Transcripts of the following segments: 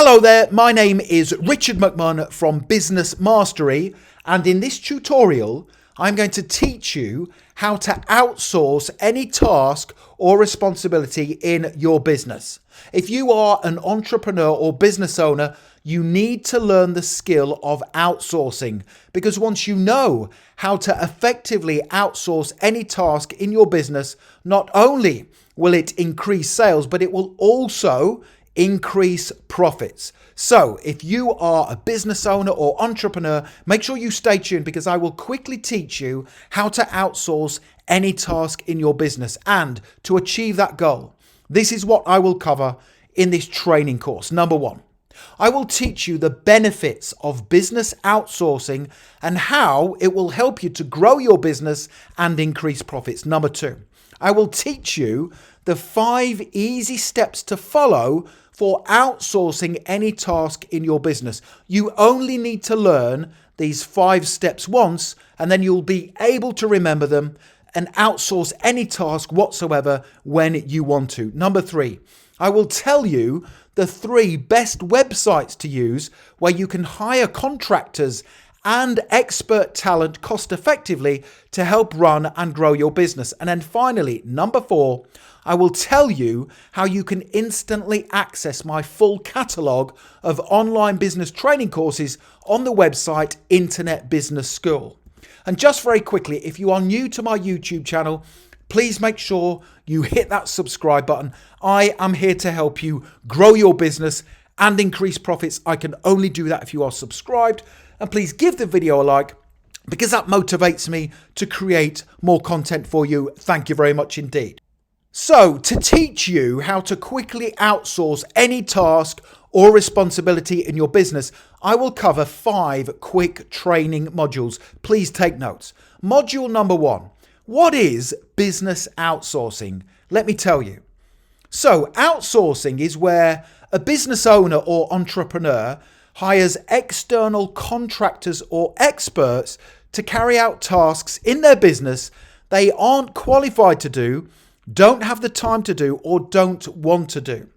Hello there, my name is Richard McMunn from Business Mastery, and in this tutorial I'm going to teach you how to outsource any task or responsibility in your business. If you are an entrepreneur or business owner, you need to learn the skill of outsourcing, because once you know how to effectively outsource any task in your business, not only will it increase sales, but it will also increase profits. So if you are a business owner or entrepreneur, make sure you stay tuned, because I will quickly teach you how to outsource any task in your business. And to achieve that goal, this is what I will cover in this training course. Number one, I will teach you the benefits of business outsourcing and how it will help you to grow your business and increase profits. Number two, I will teach you the 5 easy steps to follow for outsourcing any task in your business. You only need to learn these 5 steps once, and then you'll be able to remember them and outsource any task whatsoever when you want to. Number 3, I will tell you the 3 best websites to use where you can hire contractors and expert talent cost effectively to help run and grow your business. And then finally, number 4, I will tell you how you can instantly access my full catalogue of online business training courses on the website Internet Business School. And just very quickly, if you are new to my YouTube channel, please make sure you hit that subscribe button. I am here to help you grow your business and increase profits. I can only do that if you are subscribed. And please give the video a like, because that motivates me to create more content for you. Thank you very much indeed. So, to teach you how to quickly outsource any task or responsibility in your business, I will cover 5 quick training modules. Please take notes. Module number 1. What is business outsourcing? Let me tell you. So, outsourcing is where a business owner or entrepreneur hires external contractors or experts to carry out tasks in their business they aren't qualified to do, don't have the time to do, or don't want to do.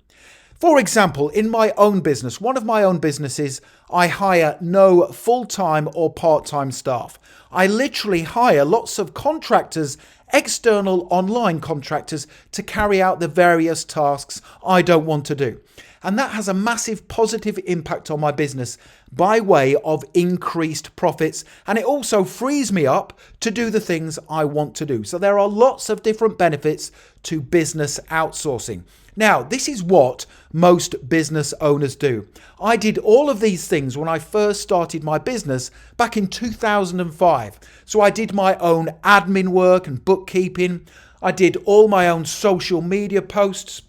For example, in my own business, one of my own businesses, I hire no full-time or part-time staff. I literally hire lots of contractors, external online contractors, to carry out the various tasks I don't want to do. And that has a massive positive impact on my business by way of increased profits. And it also frees me up to do the things I want to do. So there are lots of different benefits to business outsourcing. Now, this is what most business owners do. I did all of these things when I first started my business back in 2005. So I did my own admin work and bookkeeping. I did all my own social media posts.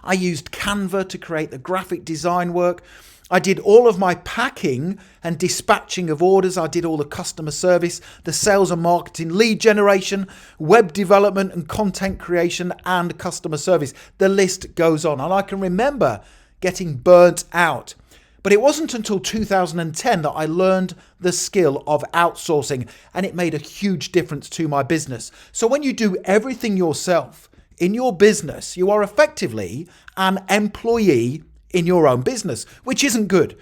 I used Canva to create the graphic design work. I did all of my packing and dispatching of orders. I did all the customer service, the sales and marketing, lead generation, web development and content creation, and customer service. The list goes on. And I can remember getting burnt out. But it wasn't until 2010 that I learned the skill of outsourcing, and it made a huge difference to my business. So when you do everything yourself in your business, you are effectively an employee in your own business, which isn't good,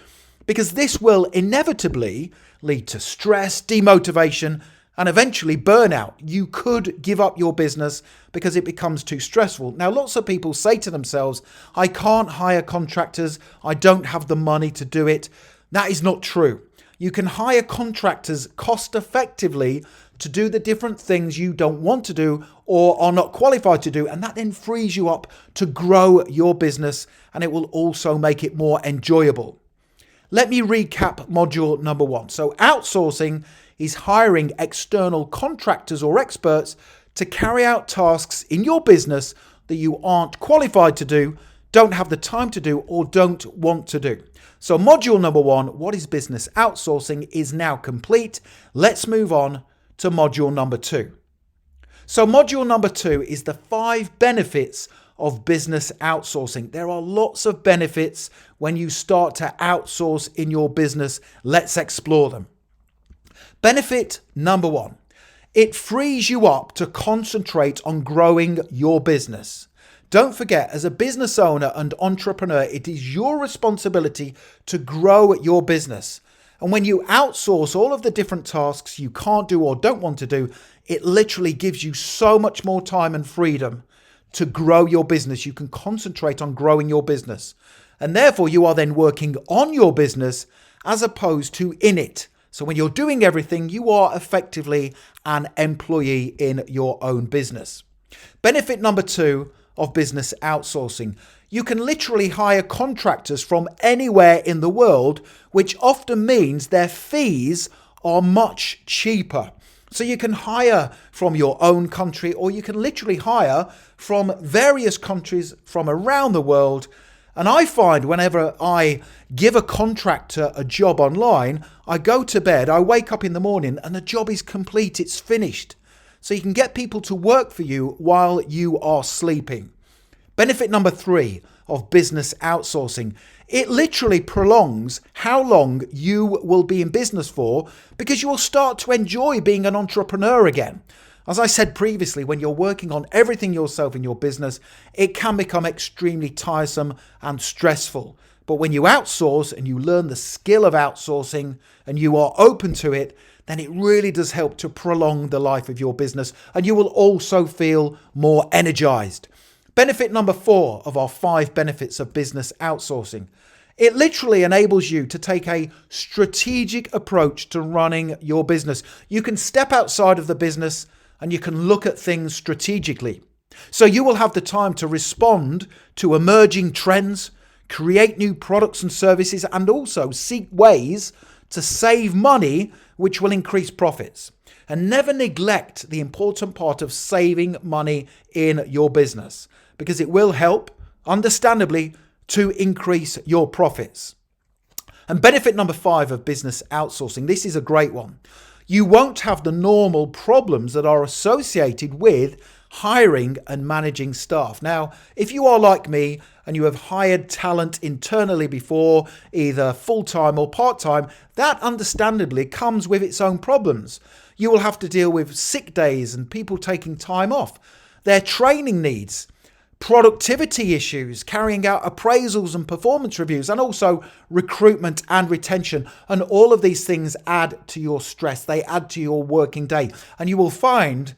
because this will inevitably lead to stress, demotivation, and eventually burnout. You could give up your business because it becomes too stressful. Now, lots of people say to themselves, I can't hire contractors, I don't have the money to do it. That is not true. You can hire contractors cost effectively to do the different things you don't want to do or are not qualified to do, and that then frees you up to grow your business, and it will also make it more enjoyable. Let me recap module number 1. So outsourcing is hiring external contractors or experts to carry out tasks in your business that you aren't qualified to do, don't have the time to do, or don't want to do. So module number 1, what is business outsourcing, is now complete. Let's move on to module number 2. So module number 2 is the 5 benefits of business outsourcing. There are lots of benefits when you start to outsource in your business. Let's explore them. Benefit number 1, it frees you up to concentrate on growing your business. Don't forget, as a business owner and entrepreneur, it is your responsibility to grow your business. And when you outsource all of the different tasks you can't do or don't want to do, it literally gives you so much more time and freedom to grow your business. You can concentrate on growing your business. And therefore, you are then working on your business as opposed to in it. So when you're doing everything, you are effectively an employee in your own business. Benefit number 2 of business outsourcing. You can literally hire contractors from anywhere in the world, which often means their fees are much cheaper. So you can hire from your own country, or you can literally hire from various countries from around the world. And I find whenever I give a contractor a job online, I go to bed, I wake up in the morning and the job is complete, it's finished. So you can get people to work for you while you are sleeping. Benefit number 3 of business outsourcing. It literally prolongs how long you will be in business for, because you will start to enjoy being an entrepreneur again. As I said previously, when you're working on everything yourself in your business, it can become extremely tiresome and stressful. But when you outsource and you learn the skill of outsourcing and you are open to it, then it really does help to prolong the life of your business, and you will also feel more energized. Benefit number 4 of our 5 benefits of business outsourcing. It literally enables you to take a strategic approach to running your business. You can step outside of the business and you can look at things strategically. So you will have the time to respond to emerging trends, create new products and services, and also seek ways to save money, which will increase profits. And never neglect the important part of saving money in your business, because it will help, understandably, to increase your profits. And benefit number 5 of business outsourcing. This is a great one. You won't have the normal problems that are associated with hiring and managing staff. Now, if you are like me and you have hired talent internally before, either full-time or part-time, that understandably comes with its own problems. You will have to deal with sick days and people taking time off, their training needs, productivity issues, carrying out appraisals and performance reviews, and also recruitment and retention. And all of these things add to your stress. They add to your working day. And you will find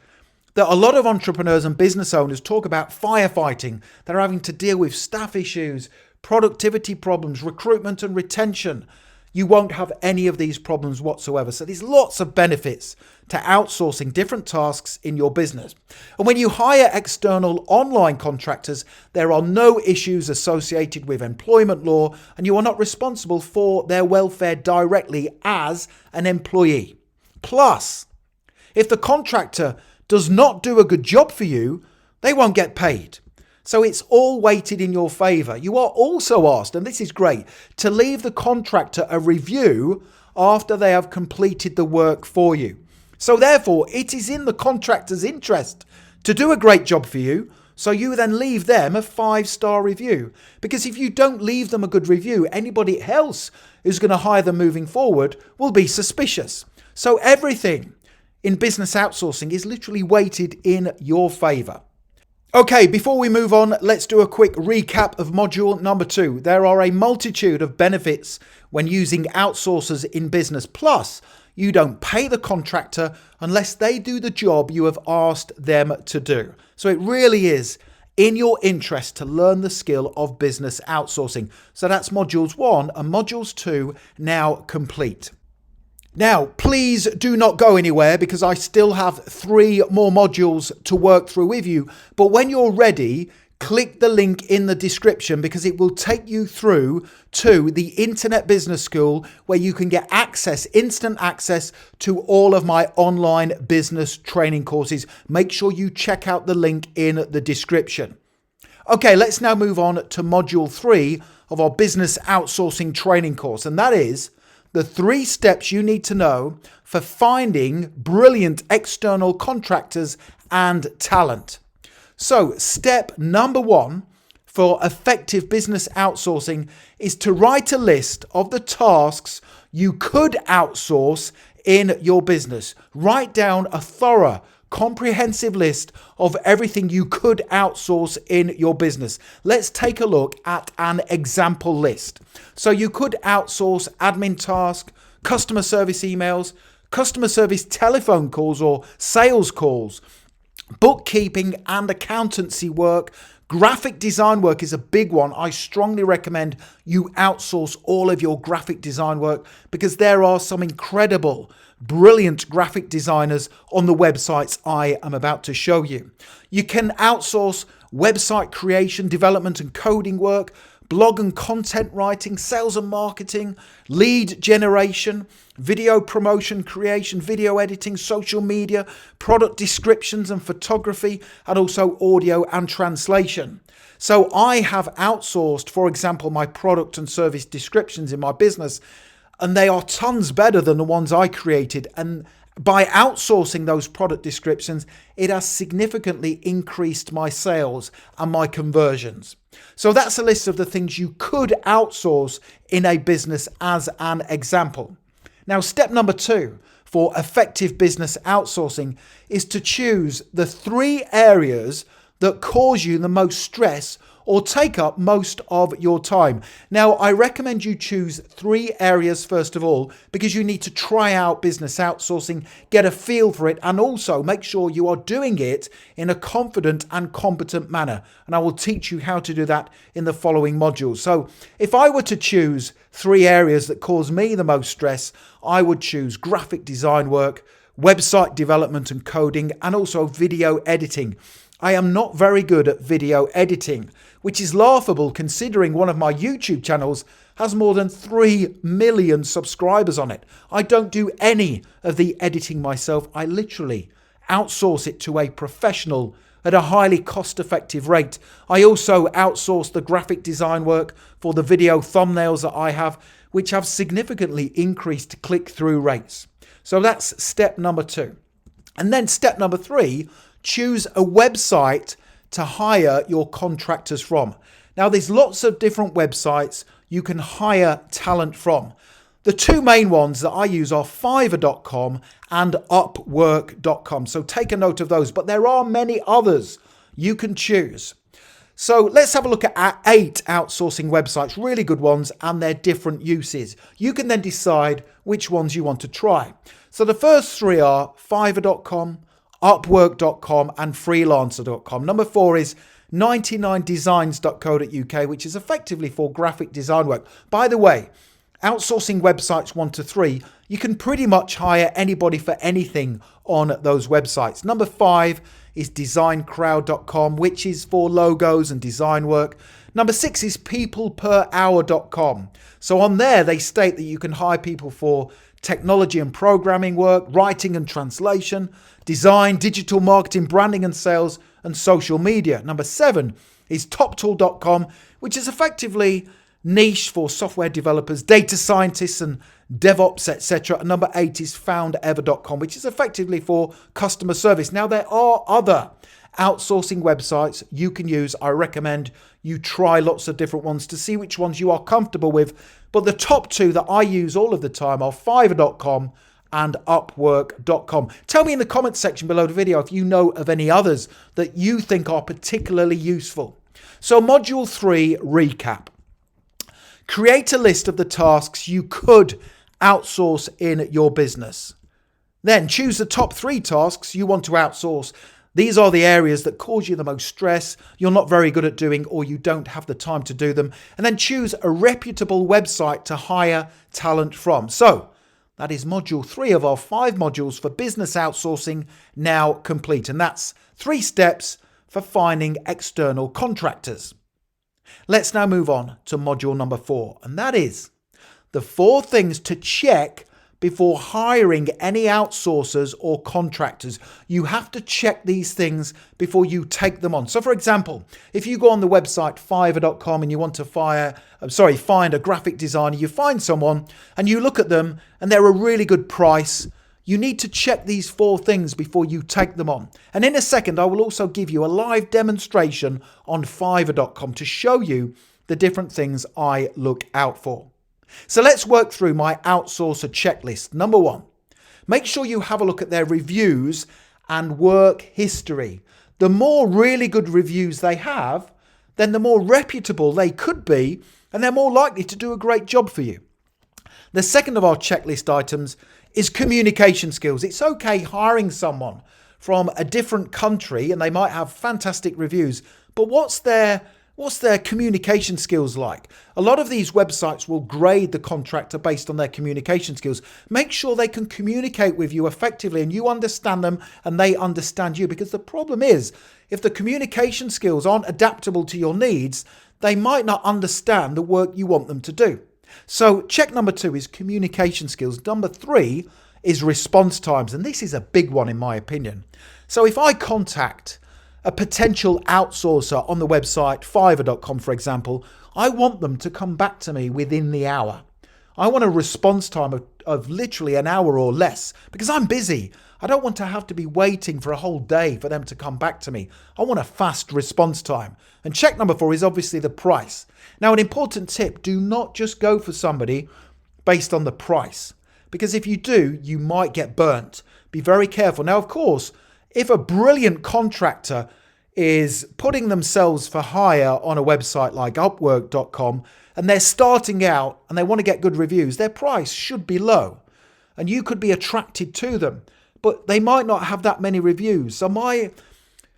that a lot of entrepreneurs and business owners talk about firefighting. They're having to deal with staff issues, productivity problems, recruitment and retention. You won't have any of these problems whatsoever. So there's lots of benefits to outsourcing different tasks in your business. And when you hire external online contractors, there are no issues associated with employment law, and you are not responsible for their welfare directly as an employee. Plus, if the contractor does not do a good job for you, they won't get paid. So it's all weighted in your favor. You are also asked, and this is great, to leave the contractor a review after they have completed the work for you. So therefore, it is in the contractor's interest to do a great job for you. So you then leave them a 5-star review. Because if you don't leave them a good review, anybody else who's going to hire them moving forward will be suspicious. So everything in business outsourcing is literally weighted in your favor. Okay, before we move on, let's do a quick recap of module number 2. There are a multitude of benefits when using outsourcers in business. Plus, you don't pay the contractor unless they do the job you have asked them to do. So it really is in your interest to learn the skill of business outsourcing. So that's modules 1 and modules 2 now complete. Now, please do not go anywhere because I still have 3 more modules to work through with you. But when you're ready, click the link in the description because it will take you through to the Internet Business School where you can get instant access to all of my online business training courses. Make sure you check out the link in the description. Okay, let's now move on to module 3 of our business outsourcing training course, and that is the 3 steps you need to know for finding brilliant external contractors and talent. So step number 1 for effective business outsourcing is to write a list of the tasks you could outsource in your business. Write down a thorough, comprehensive list of everything you could outsource in your business. Let's take a look at an example list. So you could outsource admin tasks, customer service emails, customer service telephone calls or sales calls, bookkeeping and accountancy work. Graphic design work is a big one. I strongly recommend you outsource all of your graphic design work because there are some incredible, brilliant graphic designers on the websites I am about to show you. You can outsource website creation, development and coding work, blog and content writing, sales and marketing, lead generation, video promotion creation, video editing, social media, product descriptions and photography, and also audio and translation. So I have outsourced, for example, my product and service descriptions in my business, and they are tons better than the ones I created. And by outsourcing those product descriptions, it has significantly increased my sales and my conversions. So that's a list of the things you could outsource in a business as an example. Now, step number 2 for effective business outsourcing is to choose the 3 areas that cause you the most stress or take up most of your time. Now, I recommend you choose 3 areas first of all, because you need to try out business outsourcing, get a feel for it, and also make sure you are doing it in a confident and competent manner. And I will teach you how to do that in the following modules. So if I were to choose 3 areas that cause me the most stress, I would choose graphic design work, website development and coding, and also video editing. I am not very good at video editing, which is laughable considering one of my YouTube channels has more than 3 million subscribers on it. I don't do any of the editing myself. I literally outsource it to a professional at a highly cost-effective rate. I also outsource the graphic design work for the video thumbnails that I have, which have significantly increased click-through rates. So that's step number 2. And then step number 3, choose a website to hire your contractors from. Now, there's lots of different websites you can hire talent from. The 2 main ones that I use are Fiverr.com and Upwork.com. So take a note of those, but there are many others you can choose. So let's have a look at 8 outsourcing websites, really good ones, and their different uses. You can then decide which ones you want to try. So the first 3 are Fiverr.com, Upwork.com and Freelancer.com. Number 4 is 99designs.co.uk, which is effectively for graphic design work. By the way, outsourcing websites 1 to 3, you can pretty much hire anybody for anything on those websites. Number 5 is designcrowd.com, which is for logos and design work. Number 6 is peopleperhour.com. So on there, they state that you can hire people for technology and programming work, writing and translation, design, digital marketing, branding and sales, and social media. Number 7 is toptool.com, which is effectively niche for software developers, data scientists and DevOps, etc. And number 8 is foundever.com, which is effectively for customer service. Now, there are other outsourcing websites you can use. I recommend you try lots of different ones to see which ones you are comfortable with. But the top 2 that I use all of the time are Fiverr.com and Upwork.com. Tell me in the comments section below the video if you know of any others that you think are particularly useful. So module 3, recap. Create a list of the tasks you could outsource in your business. Then choose the top 3 tasks you want to outsource. These are the areas that cause you the most stress, you're not very good at doing, or you don't have the time to do them. And then choose a reputable website to hire talent from. So that is module 3 of our 5 modules for business outsourcing now complete. And that's 3 steps for finding external contractors. Let's now move on to module number 4. And that is the 4 things to check before hiring any outsourcers or contractors. You have to check these things before you take them on. So for example, if you go on the website Fiverr.com and you want to find a graphic designer, you find someone and you look at them and they're a really good price, you need to check these 4 things before you take them on. And in a second, I will also give you a live demonstration on Fiverr.com to show you the different things I look out for. So let's work through my outsourcer checklist. Number 1, make sure you have a look at their reviews and work history. The more really good reviews they have, then the more reputable they could be, and they're more likely to do a great job for you. The second of our checklist items is communication skills. It's okay hiring someone from a different country and they might have fantastic reviews, but what's their communication skills like? A lot of these websites will grade the contractor based on their communication skills. Make sure they can communicate with you effectively and you understand them and they understand you, because the problem is, if the communication skills aren't adaptable to your needs, they might not understand the work you want them to do. So check number 2 is communication skills. Number 3 is response times, and this is a big one in my opinion. So if I contact a potential outsourcer on the website Fiverr.com, for example, I want them to come back to me within the hour. I want a response time of literally an hour or less, because I'm busy. I don't want to have to be waiting for a whole day for them to come back to me. I want a fast response time. And check number 4 is obviously the price. Now, an important tip, do not just go for somebody based on the price, because if you do, you might get burnt. Be very careful. Now, of course, if a brilliant contractor is putting themselves for hire on a website like Upwork.com and they're starting out and they want to get good reviews, their price should be low and you could be attracted to them, but they might not have that many reviews. So my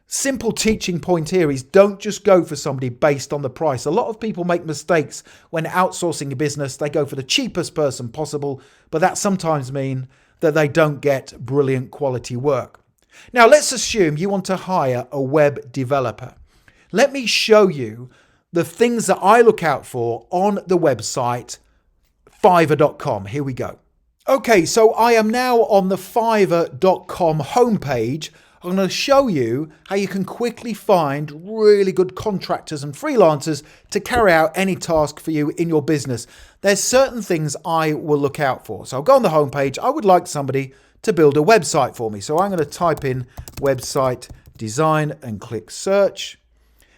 simple teaching point here is don't just go for somebody based on the price. A lot of people make mistakes when outsourcing a business. They go for the cheapest person possible, but that sometimes means that they don't get brilliant quality work. Now, let's assume you want to hire a web developer. Let me show you the things that I look out for on the website Fiverr.com. Here we go. Okay, so I am now on the Fiverr.com homepage. I'm going to show you how you can quickly find really good contractors and freelancers to carry out any task for you in your business. There's certain things I will look out for. So I'll go on the homepage. I would like somebody to build a website for me. So I'm going to type in website design and click search.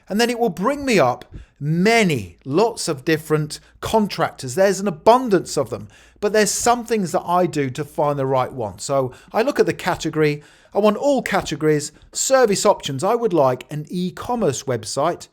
And then it will bring me up lots of different contractors. There's an abundance of them, but there's some things that I do to find the right one. So I look at the category. I want all categories, service options. I would like an e-commerce website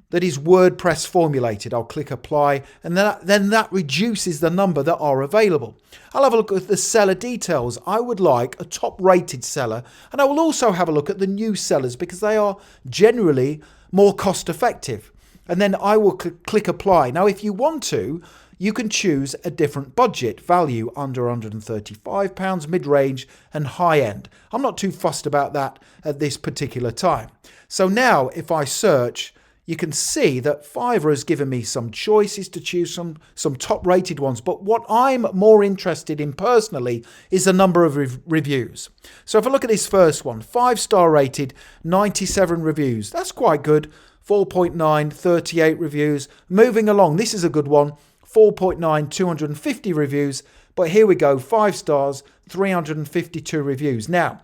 that is WordPress formulated. I'll click apply, and then that reduces the number that are available. I'll have a look at the seller details. I would like a top rated seller, and I will also have a look at the new sellers because they are generally more cost effective. And then I will click apply. Now, if you want to, you can choose a different budget value under £135, mid-range and high-end. I'm not too fussed about that at this particular time. So now if I search, you can see that Fiverr has given me some choices to choose some top-rated ones. But what I'm more interested in personally is the number of reviews. So if I look at this first one, 5-star rated, 97 reviews. That's quite good. 4.9, 38 reviews. Moving along, this is a good one. 4.9, 250 reviews. But here we go, 5 stars, 352 reviews. Now,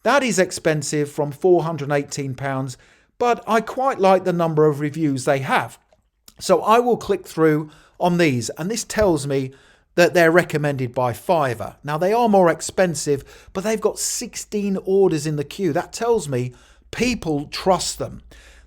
that is expensive from £418. But I quite like the number of reviews they have. So I will click through on these, and this tells me that they're recommended by Fiverr. Now, they are more expensive, but they've got 16 orders in the queue. That tells me people trust them.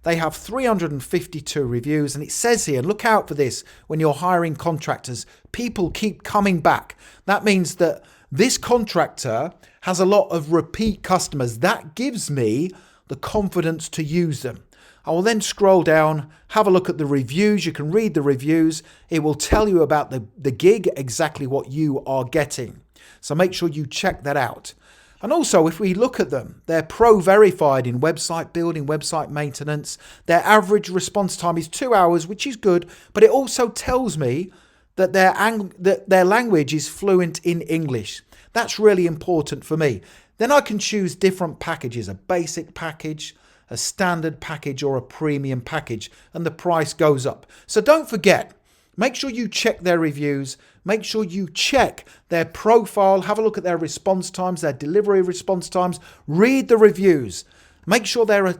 They have 352 reviews, and it says here, look out for this when you're hiring contractors, people keep coming back. That means that this contractor has a lot of repeat customers. That gives me the confidence to use them. I will then scroll down, have a look at the reviews. You can read the reviews. It will tell you about the gig, exactly what you are getting. So make sure you check that out. And also, if we look at them, they're pro verified in website building, website maintenance. Their average response time is 2 hours, which is good, but it also tells me that their language is fluent in English. That's really important for me. Then I can choose different packages, a basic package, a standard package, or a premium package, and the price goes up. So don't forget, make sure you check their reviews, make sure you check their profile, have a look at their response times, their delivery response times, read the reviews. Make sure they're,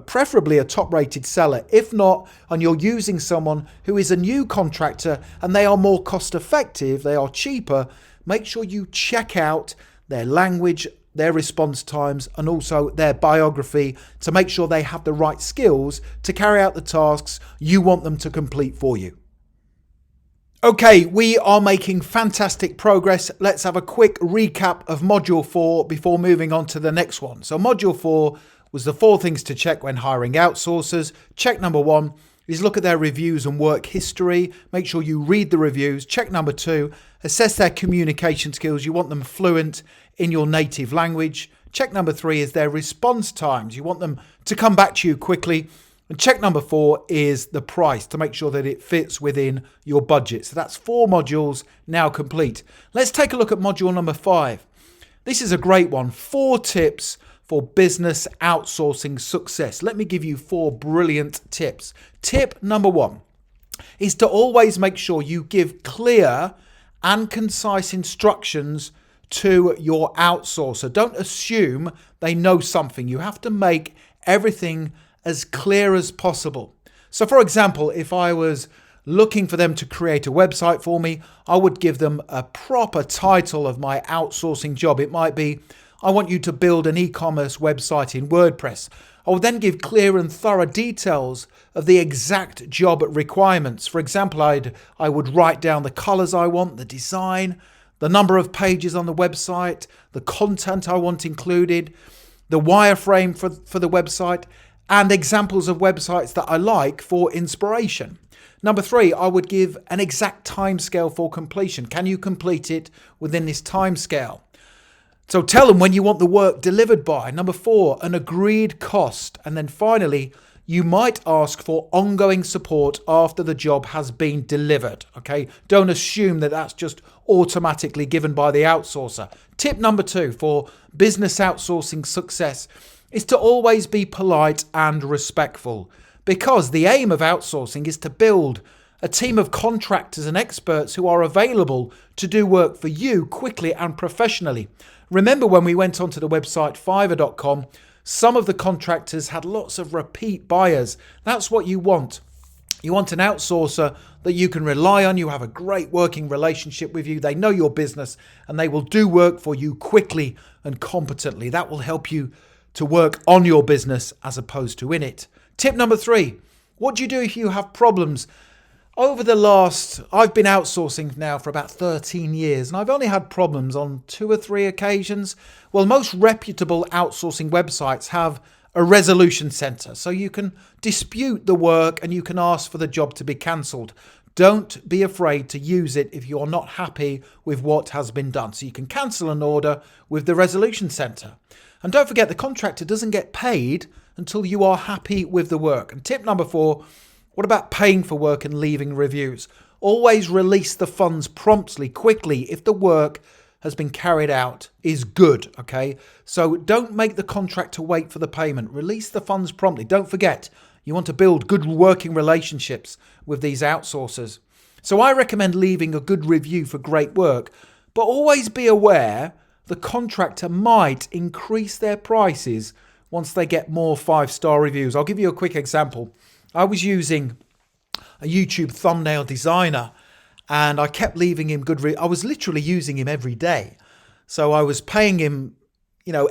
preferably a top-rated seller. If not, and you're using someone who is a new contractor and they are more cost-effective, they are cheaper, make sure you check out their language their response times, and also their biography to make sure they have the right skills to carry out the tasks you want them to complete for you. Okay, we are making fantastic progress. Let's have a quick recap of Module 4 before moving on to the next one. So Module 4 was the 4 things to check when hiring outsourcers. Check number 1 is look at their reviews and work history. Make sure you read the reviews. Check number 2, assess their communication skills. You want them fluent in your native language. Check number 3 is their response times. You want them to come back to you quickly. And check number 4 is the price, to make sure that it fits within your budget. So that's 4 modules now complete. Let's take a look at module number 5. This is a great one. 4 tips for business outsourcing success. Let me give you 4 brilliant tips. Tip number 1 is to always make sure you give clear and concise instructions to your outsourcer. Don't assume they know something. You have to make everything as clear as possible. So for example, if I was looking for them to create a website for me, I would give them a proper title of my outsourcing job. It might be, I want you to build an e-commerce website in WordPress. I would then give clear and thorough details of the exact job requirements. For example, I would write down the colors I want, the design, the number of pages on the website, the content I want included, the wireframe for the website, and examples of websites that I like for inspiration. Number 3, I would give an exact timescale for completion. Can you complete it within this timescale? So tell them when you want the work delivered by. Number 4, an agreed cost. And then finally, you might ask for ongoing support after the job has been delivered. Okay, don't assume that that's just automatically given by the outsourcer. Tip number 2 for business outsourcing success is to always be polite and respectful, because the aim of outsourcing is to build a team of contractors and experts who are available to do work for you quickly and professionally. Remember when we went onto the website fiverr.com, some of the contractors had lots of repeat buyers. That's what you want. You want an outsourcer that you can rely on. You have a great working relationship with you. They know your business and they will do work for you quickly and competently. That will help you to work on your business as opposed to in it. Tip number 3, what do you do if you have problems? I've been outsourcing now for about 13 years and I've only had problems on 2 or 3 occasions. Well, most reputable outsourcing websites have a resolution center, so you can dispute the work and you can ask for the job to be cancelled. Don't be afraid to use it if you're not happy with what has been done. So you can cancel an order with the resolution center. And don't forget, the contractor doesn't get paid until you are happy with the work. And tip number 4, what about paying for work and leaving reviews? Always release the funds promptly, quickly, if the work has been carried out is good, okay? So don't make the contractor wait for the payment. Release the funds promptly. Don't forget, you want to build good working relationships with these outsourcers. So I recommend leaving a good review for great work, but always be aware the contractor might increase their prices once they get more 5-star reviews. I'll give you a quick example. I was using a YouTube thumbnail designer and I kept leaving him I was literally using him every day. So I was paying him,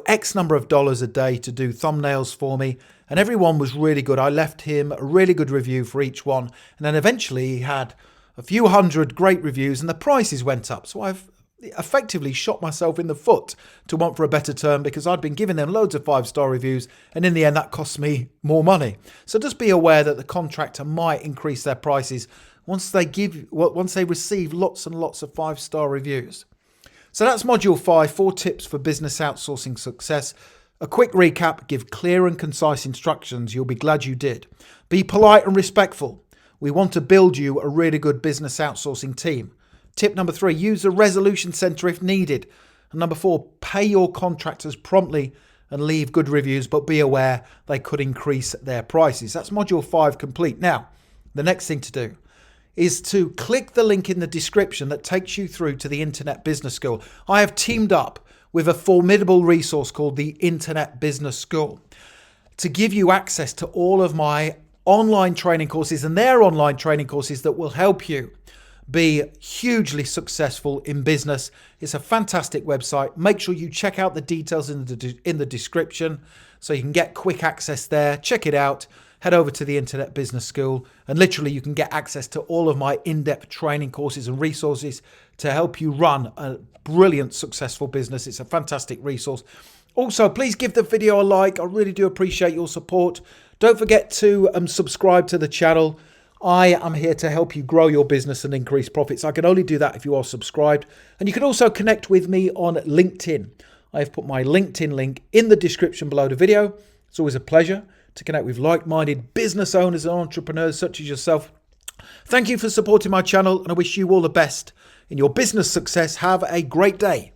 X number of dollars a day to do thumbnails for me, and everyone was really good. I left him a really good review for each one. And then eventually he had a few hundred great reviews and the prices went up. So I've effectively shot myself in the foot, to want for a better term, because I'd been giving them loads of 5-star reviews and in the end that cost me more money. So just be aware that the contractor might increase their prices once they receive lots and lots of 5-star reviews. So that's module 5, 4 tips for business outsourcing success. A quick recap: give clear and concise instructions. You'll be glad you did. Be polite and respectful. We want to build you a really good business outsourcing team. Tip number 3, use a resolution center if needed. And number 4, pay your contractors promptly and leave good reviews, but be aware they could increase their prices. That's module 5 complete. Now, the next thing to do is to click the link in the description that takes you through to the Internet Business School. I have teamed up with a formidable resource called the Internet Business School to give you access to all of my online training courses and their online training courses that will help you be hugely successful in business. It's a fantastic website. Make sure you check out the details in the description so you can get quick access there. Check it out. Head over to the Internet Business School and literally you can get access to all of my in-depth training courses and resources to help you run a brilliant, successful business. It's a fantastic resource. Also, please give the video a like. I really do appreciate your support. Don't forget to subscribe to the channel. I am here to help you grow your business and increase profits. I can only do that if you are subscribed. And you can also connect with me on LinkedIn. I've put my LinkedIn link in the description below the video. It's always a pleasure to connect with like-minded business owners and entrepreneurs such as yourself. Thank you for supporting my channel and I wish you all the best in your business success. Have a great day.